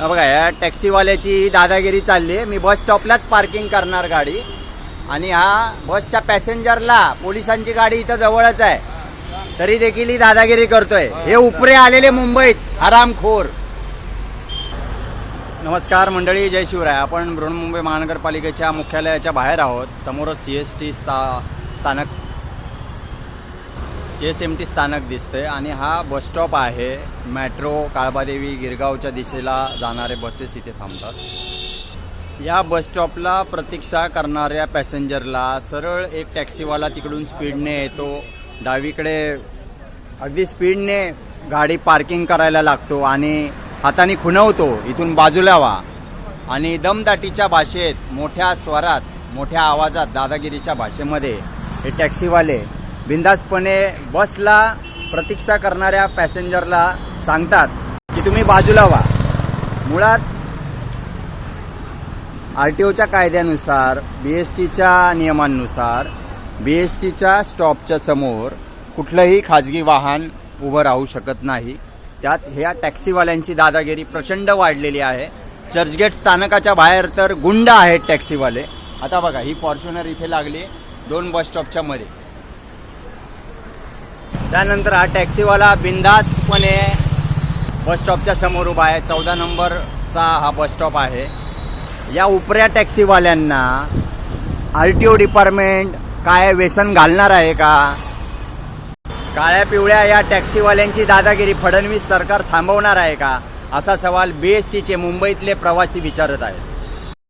बघा या टॅक्सीवाल्याची दादागिरी चालली आहे। मी बस स्टॉपलाच पार्किंग करणार गाडी आणि हा बसच्या पॅसेंजरला पोलिसांची गाडी इथं जवळच आहे तरी देखील ही दादागिरी करतोय। हे उपरे आलेले मुंबईत हरामखोर। नमस्कार मंडळी, जय शिवराय। आपण बृहन्मुंबई महानगरपालिकेच्या मुख्यालयाच्या बाहेर आहोत। समोरच CSMT स्थानक दिसतंय आणि हा बस स्टॉप आहे। मेट्रो काळबादेवी गिरगावच्या दिशेला जाणारे बसेस इथे थांबतात। या बस स्टॉपला प्रतीक्षा करणाऱ्या पॅसेंजरला सरळ एक टॅक्सीवाला तिकडून स्पीडने येतो, डावीकडे अगदी स्पीडने गाडी पार्किंग करायला लागतो आणि हाताने खुणवतो इथून बाजूला व्हा आणि दमदाटीच्या भाषेत मोठ्या स्वरात मोठ्या आवाजात दादागिरीच्या भाषेमध्ये हे टॅक्सीवाले बिंदासपणे बसला प्रतीक्षा करणाऱ्या पॅसेंजरला सांगतात की तुम्ही बाजूला व्हा। मुळात RTOच्या कायद्यानुसार BSTच्या नियमांनुसार BSTच्या स्टॉपच्या समोर कुठलंही खाजगी वाहन उभं राहू शकत नाही। त्यात ह्या टॅक्सीवाल्यांची दादागिरी प्रचंड वाढलेली आहे। चर्चगेट स्थानकाच्या बाहेर तर गुंड आहेत टॅक्सीवाले। आता बघा ही फॉर्च्युनर इथे लागली 2 बस स्टॉपच्या मध्ये। त्यानंतर हा टॅक्सीवाला बिंदास्तपणे बस स्टॉपच्या समोर उभा आहे। 14 नंबरचा हा बस स्टॉप आहे। या उपऱ्या टॅक्सीवाल्यांना RTO डिपार्टमेंट काय व्यसन घालणार आहे का? काळ्या पिवळ्या या टॅक्सीवाल्यांची दादागिरी फडणवीस सरकार थांबवणार आहे का, असा सवाल BSTचे मुंबईतले प्रवासी विचारत आहेत।